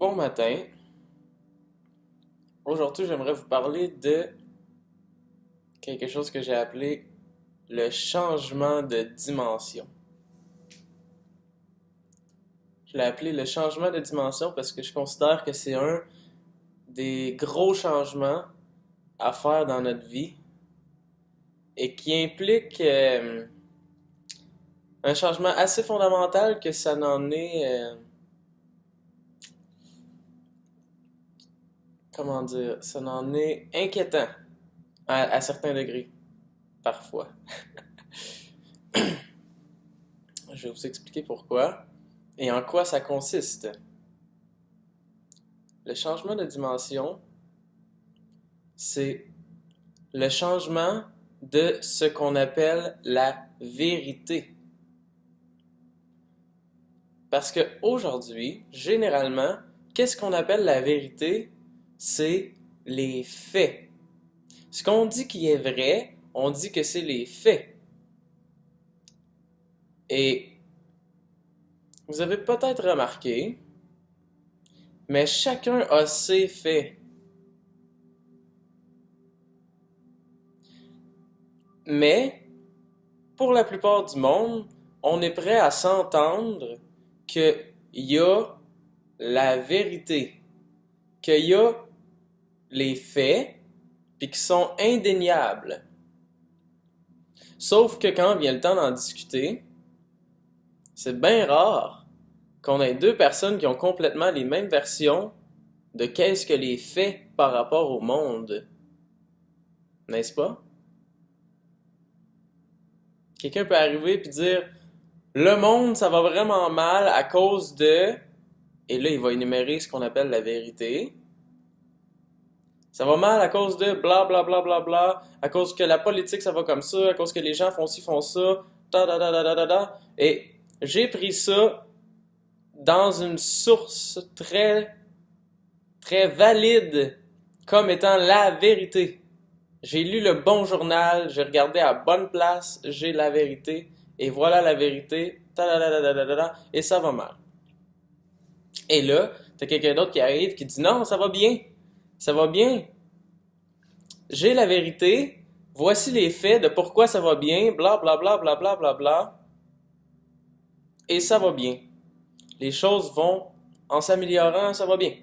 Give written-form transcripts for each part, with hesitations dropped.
Bon matin. Aujourd'hui, j'aimerais vous parler de quelque chose que j'ai appelé le changement de dimension. Je l'ai appelé le changement de dimension parce que je considère que c'est un des gros changements à faire dans notre vie et qui implique un changement assez fondamental que ça n'en est, comment dire, ça n'en est inquiétant à certains degrés, parfois. Je vais vous expliquer pourquoi et en quoi ça consiste. Le changement de dimension, c'est le changement de ce qu'on appelle la vérité. Parce qu'aujourd'hui, généralement, qu'est-ce qu'on appelle la vérité? C'est les faits. Ce qu'on dit qui est vrai, on dit que c'est les faits. Et vous avez peut-être remarqué, mais chacun a ses faits. Mais, pour la plupart du monde, on est prêt à s'entendre qu'il y a la vérité, qu'il y a les faits, puis qui sont indéniables. Sauf que quand vient le temps d'en discuter, c'est bien rare qu'on ait deux personnes qui ont complètement les mêmes versions de qu'est-ce que les faits par rapport au monde. N'est-ce pas? Quelqu'un peut arriver et dire le monde, ça va vraiment mal à cause de. Et là, il va énumérer ce qu'on appelle la vérité. Ça va mal à cause de bla bla bla bla bla, à cause que la politique ça va comme ça, à cause que les gens font ci, font ça, ta da da da da da da. Et j'ai pris ça dans une source très, très valide comme étant la vérité. J'ai lu le bon journal, j'ai regardé à bonne place, j'ai la vérité, et voilà la vérité, ta da da da da da da, et ça va mal. Et là, t'as quelqu'un d'autre qui arrive qui dit non, ça va bien. Ça va bien. J'ai la vérité. Voici les faits de pourquoi ça va bien. Bla bla bla bla bla bla bla. Et ça va bien. Les choses vont en s'améliorant, ça va bien.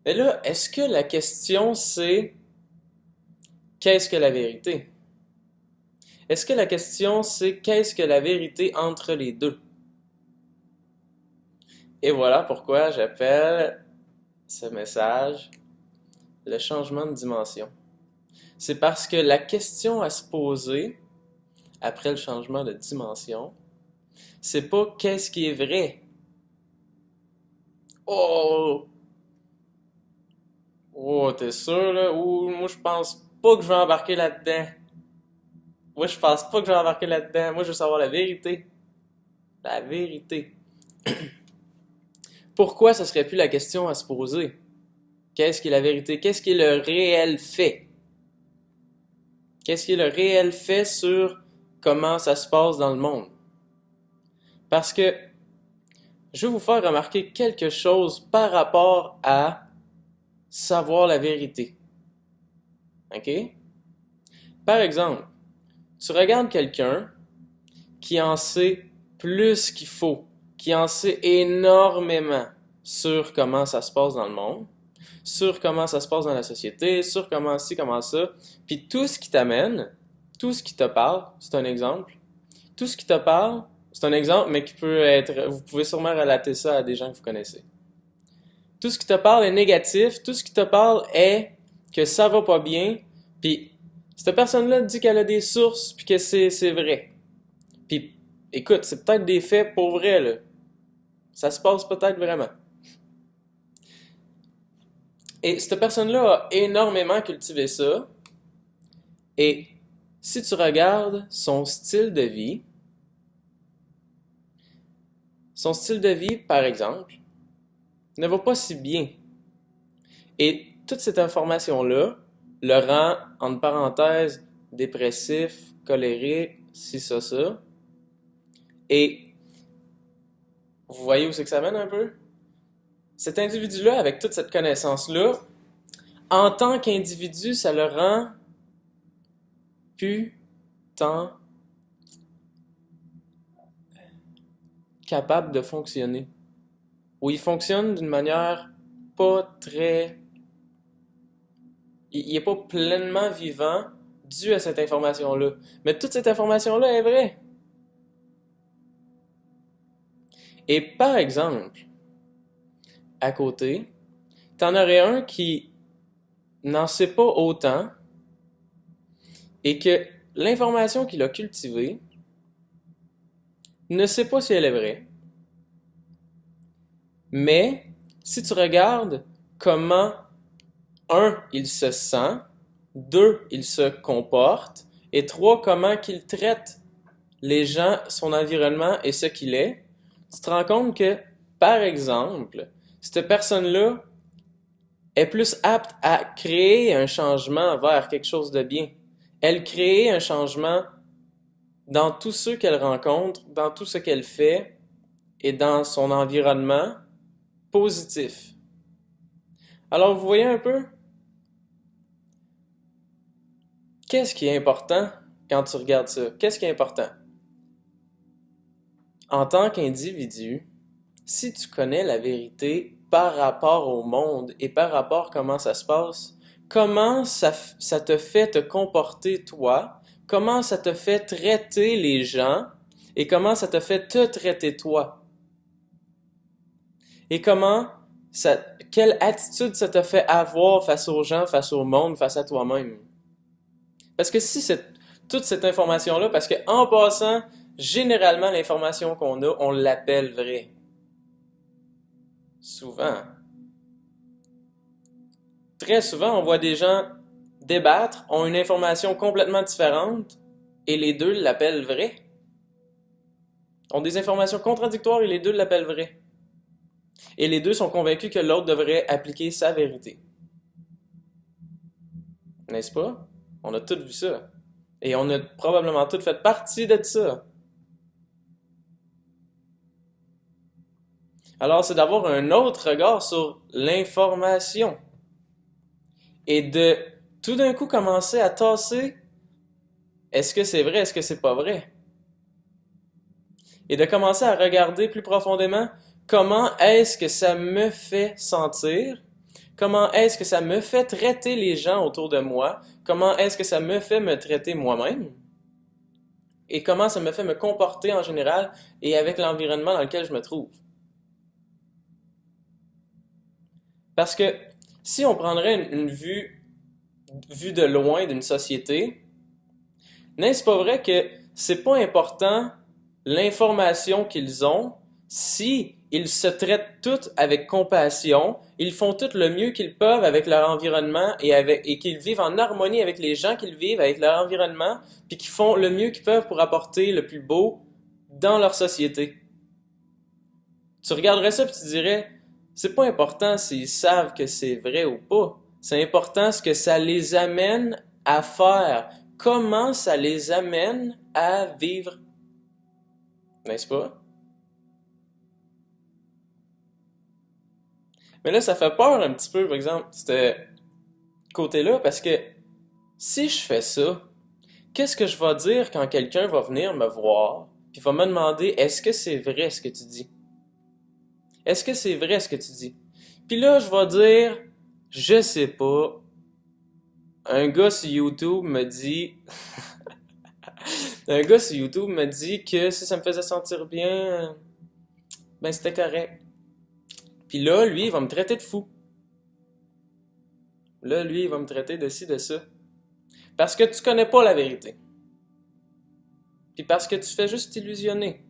Mais là, est-ce que la question c'est qu'est-ce que la vérité? Est-ce que la question c'est qu'est-ce que la vérité entre les deux? Et voilà pourquoi j'appelle ce message le changement de dimension. C'est parce que la question à se poser après le changement de dimension, c'est pas qu'est-ce qui est vrai. Oh! Oh, t'es sûr là? Ou moi je pense pas que je vais embarquer là-dedans. Moi je pense pas que je vais embarquer là-dedans. Moi je veux savoir la vérité. La vérité. Pourquoi ce serait plus la question à se poser? Qu'est-ce qui est la vérité? Qu'est-ce qui est le réel fait? Qu'est-ce qui est le réel fait sur comment ça se passe dans le monde? Parce que je vais vous faire remarquer quelque chose par rapport à savoir la vérité. OK? Par exemple, tu regardes quelqu'un qui en sait plus qu'il faut, qui en sait énormément sur comment ça se passe dans le monde, sur comment ça se passe dans la société, sur comment ci, comment ça, puis tout ce qui t'amène, tout ce qui te parle, c'est un exemple. Tout ce qui te parle, c'est un exemple, mais qui peut être, vous pouvez sûrement relater ça à des gens que vous connaissez. Tout ce qui te parle est négatif, tout ce qui te parle est que ça va pas bien, puis cette personne-là dit qu'elle a des sources, puis que c'est vrai. Puis, écoute, c'est peut-être des faits pour vrai, là. Ça se passe peut-être vraiment. Et cette personne-là a énormément cultivé ça, et si tu regardes son style de vie, par exemple, ne va pas si bien. Et toute cette information-là le rend, entre parenthèses, dépressif, colérique, ci, ça. Et Vous voyez où c'est que ça mène un peu? Cet individu-là, avec toute cette connaissance-là, en tant qu'individu, ça le rend plus tant capable de fonctionner. Ou il fonctionne d'une manière pas très... Il n'est pas pleinement vivant dû à cette information-là. Mais toute cette information-là est vraie. Et par exemple, à côté, t'en aurais un qui n'en sait pas autant et que l'information qu'il a cultivée ne sait pas si elle est vraie. Mais si tu regardes comment, un, il se sent, deux, il se comporte, et trois, comment qu'il traite les gens, son environnement et ce qu'il est, tu te rends compte que, par exemple, cette personne-là est plus apte à créer un changement vers quelque chose de bien. Elle crée un changement dans tous ceux qu'elle rencontre, dans tout ce qu'elle fait et dans son environnement positif. Alors, vous voyez un peu, qu'est-ce qui est important quand tu regardes ça? Qu'est-ce qui est important? En tant qu'individu, si tu connais la vérité par rapport au monde et par rapport à comment ça se passe, comment ça te fait te comporter toi, comment ça te fait traiter les gens et comment ça te fait te traiter toi. Et quelle attitude ça te fait avoir face aux gens, face au monde, face à toi-même. Parce que si toute cette information-là, parce que en passant, généralement l'information qu'on a, on l'appelle vraie. Souvent. Très souvent, on voit des gens débattre, ont une information complètement différente, et les deux l'appellent vraie. Ont des informations contradictoires et les deux l'appellent vraie. Et les deux sont convaincus que l'autre devrait appliquer sa vérité. N'est-ce pas? On a tous vu ça. Et on a probablement tous fait partie de ça. Alors, c'est d'avoir un autre regard sur l'information. Et de tout d'un coup commencer à tasser, est-ce que c'est vrai, est-ce que c'est pas vrai? Et de commencer à regarder plus profondément comment est-ce que ça me fait sentir, comment est-ce que ça me fait traiter les gens autour de moi, comment est-ce que ça me fait me traiter moi-même, et comment ça me fait me comporter en général et avec l'environnement dans lequel je me trouve. Parce que si on prendrait une vue de loin d'une société, n'est-ce pas vrai que c'est pas important l'information qu'ils ont si ils se traitent tous avec compassion, ils font tout le mieux qu'ils peuvent avec leur environnement et qu'ils vivent en harmonie avec les gens qu'ils vivent, avec leur environnement, puis qu'ils font le mieux qu'ils peuvent pour apporter le plus beau dans leur société. Tu regarderais ça et tu dirais, c'est pas important s'ils savent que c'est vrai ou pas. C'est important ce que ça les amène à faire. Comment ça les amène à vivre. N'est-ce pas? Mais là, ça fait peur un petit peu, par exemple, ce côté-là, parce que si je fais ça, qu'est-ce que je vais dire quand quelqu'un va venir me voir, puis va me demander, est-ce que c'est vrai ce que tu dis? Est-ce que c'est vrai ce que tu dis? Puis là, je vais dire, je sais pas. Un gars sur YouTube me dit, un gars sur YouTube me dit que si ça me faisait sentir bien, ben c'était correct. Puis là, lui, il va me traiter de fou. Là, lui, il va me traiter de ci, de ça. Parce que tu connais pas la vérité. Puis parce que tu fais juste t'illusionner.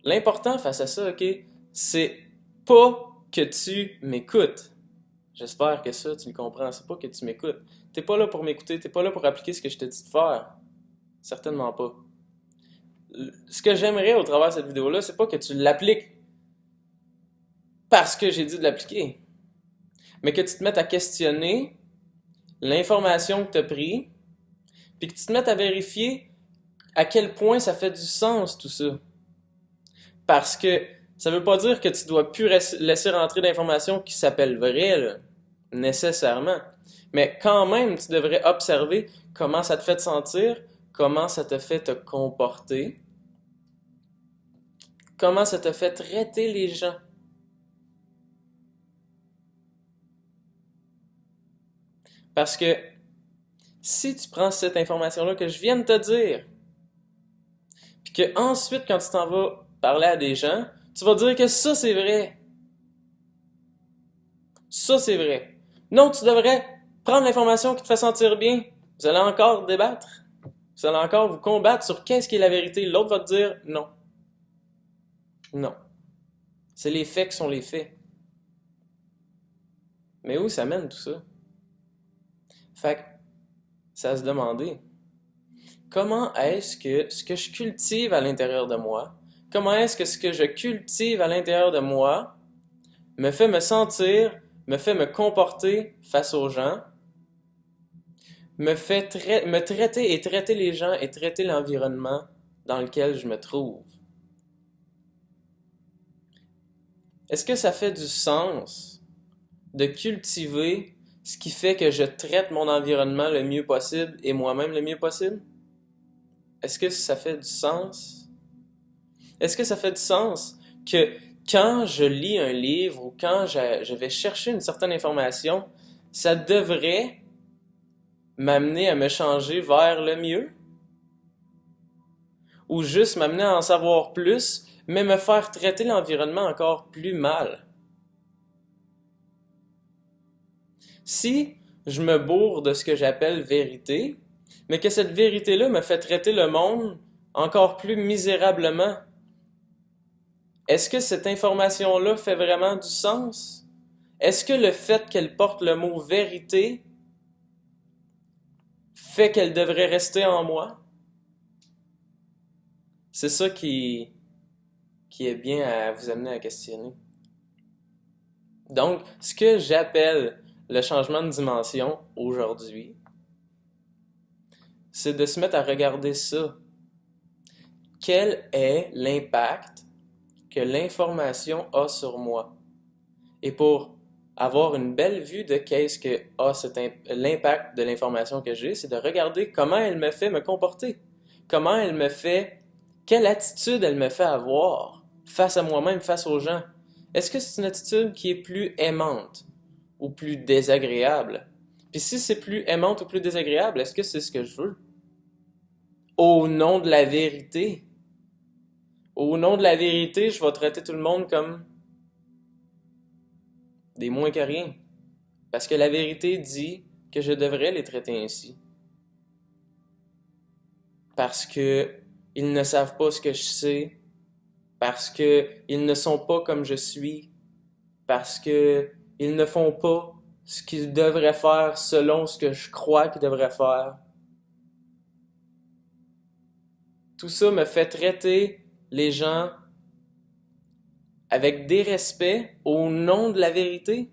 L'important face à ça, ok, c'est pas que tu m'écoutes. J'espère que ça, tu le comprends. C'est pas que tu m'écoutes. T'es pas là pour m'écouter, t'es pas là pour appliquer ce que je te dis de faire. Certainement pas. Ce que j'aimerais au travers de cette vidéo-là, c'est pas que tu l'appliques parce que j'ai dit de l'appliquer, mais que tu te mettes à questionner l'information que tu as prise, puis que tu te mettes à vérifier à quel point ça fait du sens tout ça. Parce que ça veut pas dire que tu dois plus laisser rentrer d'informations qui s'appellent vraies, là, nécessairement. Mais quand même, tu devrais observer comment ça te fait te sentir, comment ça te fait te comporter, comment ça te fait traiter les gens. Parce que si tu prends cette information-là que je viens de te dire, puis que ensuite, quand tu t'en vas parler à des gens, tu vas dire que ça, c'est vrai. Ça, c'est vrai. Non, tu devrais prendre l'information qui te fait sentir bien. Vous allez encore débattre. Vous allez encore vous combattre sur qu'est-ce qui est la vérité. L'autre va te dire non. Non. C'est les faits qui sont les faits. Mais où ça mène tout ça? Fait que, ça à se demander. Comment est-ce que ce que je cultive à l'intérieur de moi, comment est-ce que ce que je cultive à l'intérieur de moi me fait me sentir, me fait me comporter face aux gens, me fait me traiter et traiter les gens et traiter l'environnement dans lequel je me trouve? Est-ce que ça fait du sens de cultiver ce qui fait que je traite mon environnement le mieux possible et moi-même le mieux possible? Est-ce que ça fait du sens? Est-ce que ça fait du sens que quand je lis un livre ou quand je vais chercher une certaine information, ça devrait m'amener à me changer vers le mieux? Ou juste m'amener à en savoir plus, mais me faire traiter l'environnement encore plus mal? Si je me bourre de ce que j'appelle vérité, mais que cette vérité-là me fait traiter le monde encore plus misérablement, est-ce que cette information-là fait vraiment du sens? Est-ce que le fait qu'elle porte le mot vérité fait qu'elle devrait rester en moi? C'est ça qui est bien à vous amener à questionner. Donc, ce que j'appelle le changement de dimension aujourd'hui, c'est de se mettre à regarder ça. Quel est l'impact que l'information a sur moi? Et pour avoir une belle vue de qu'est-ce que a l'impact de l'information que j'ai, c'est de regarder comment elle me fait me comporter. Comment elle me fait, quelle attitude elle me fait avoir face à moi-même, face aux gens. Est-ce que c'est une attitude qui est plus aimante ou plus désagréable? Puis si c'est plus aimante ou plus désagréable, est-ce que c'est ce que je veux? Au nom de la vérité. Au nom de la vérité, je vais traiter tout le monde comme des moins que rien. Parce que la vérité dit que je devrais les traiter ainsi. Parce que ils ne savent pas ce que je sais. Parce que ils ne sont pas comme je suis. Parce que ils ne font pas ce qu'ils devraient faire selon ce que je crois qu'ils devraient faire. Tout ça me fait traiter les gens avec dérespect au nom de la vérité.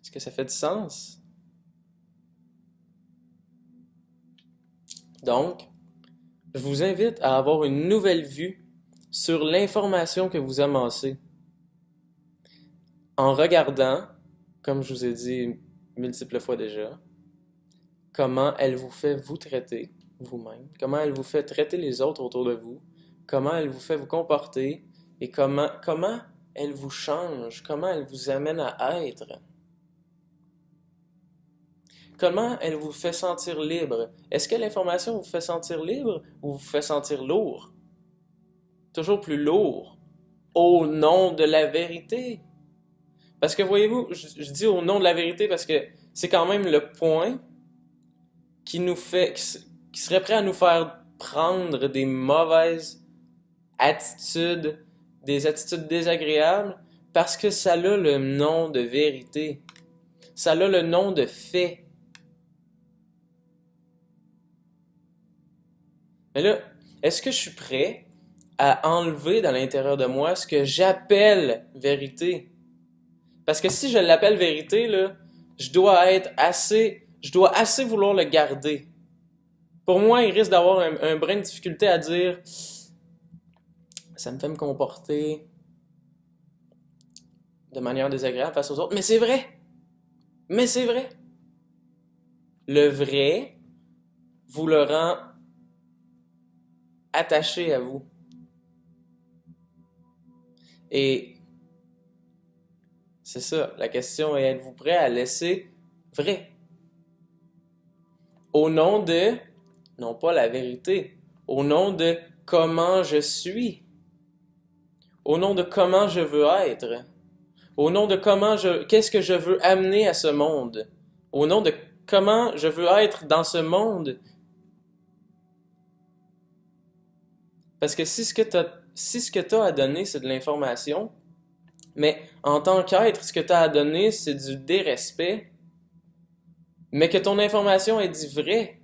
Est-ce que ça fait du sens? Donc, je vous invite à avoir une nouvelle vue sur l'information que vous amassez en regardant, comme je vous ai dit multiples fois déjà, comment elle vous fait vous traiter vous-même, comment elle vous fait traiter les autres autour de vous, comment elle vous fait vous comporter et comment elle vous change, comment elle vous amène à être. Comment elle vous fait sentir libre? Est-ce que l'information vous fait sentir libre ou vous fait sentir lourd? Toujours plus lourd. Au nom de la vérité. Parce que voyez-vous, je dis au nom de la vérité parce que c'est quand même le point qui nous fait, qui serait prêt à nous faire prendre des mauvaises attitudes, des attitudes désagréables, parce que ça a le nom de vérité. Ça a le nom de fait. Mais là, est-ce que je suis prêt à enlever dans l'intérieur de moi ce que j'appelle vérité? Parce que si je l'appelle vérité, là, je dois assez vouloir le garder. Pour moi, il risque d'avoir un brin de difficulté à dire ça me fait me comporter de manière désagréable face aux autres. Mais c'est vrai! Mais c'est vrai! Le vrai vous le rend attaché à vous. Et c'est ça, la question est, êtes-vous prêt à laisser vrai? Au nom de, non pas la vérité, au nom de comment je suis, au nom de comment je veux être, au nom de qu'est-ce que je veux amener à ce monde, au nom de comment je veux être dans ce monde. Parce que si ce que tu as à donner, c'est de l'information, mais en tant qu'être, ce que tu as à donner, c'est du dérespect, mais que ton information est dit vrai,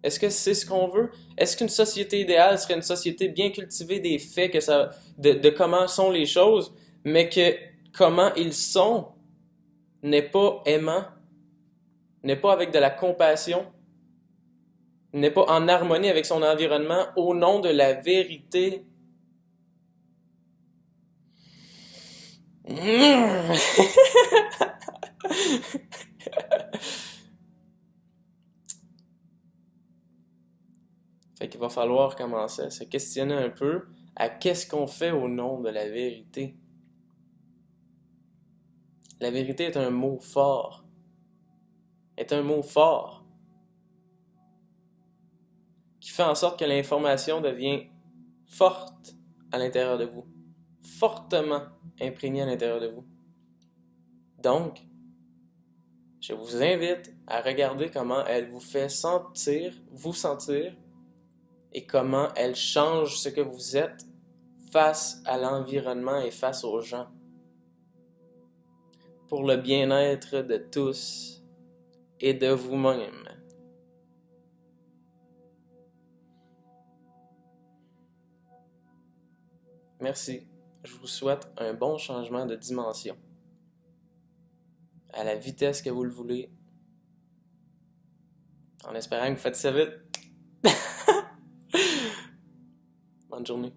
est-ce que c'est ce qu'on veut? Est-ce qu'une société idéale serait une société bien cultivée des faits, de comment sont les choses, mais que comment ils sont n'est pas aimant, n'est pas avec de la compassion, n'est pas en harmonie avec son environnement au nom de la vérité? Fait qu'il va falloir commencer à se questionner un peu à qu'est-ce qu'on fait au nom de la vérité. La vérité est un mot fort. Est un mot fort qui fait en sorte que l'information devient forte à l'intérieur de vous, fortement imprégnée à l'intérieur de vous. Donc, je vous invite à regarder comment elle vous fait vous sentir, et comment elle change ce que vous êtes face à l'environnement et face aux gens, pour le bien-être de tous et de vous-même. Merci. Je vous souhaite un bon changement de dimension, à la vitesse que vous le voulez, en espérant que vous faites ça vite. Bonne journée.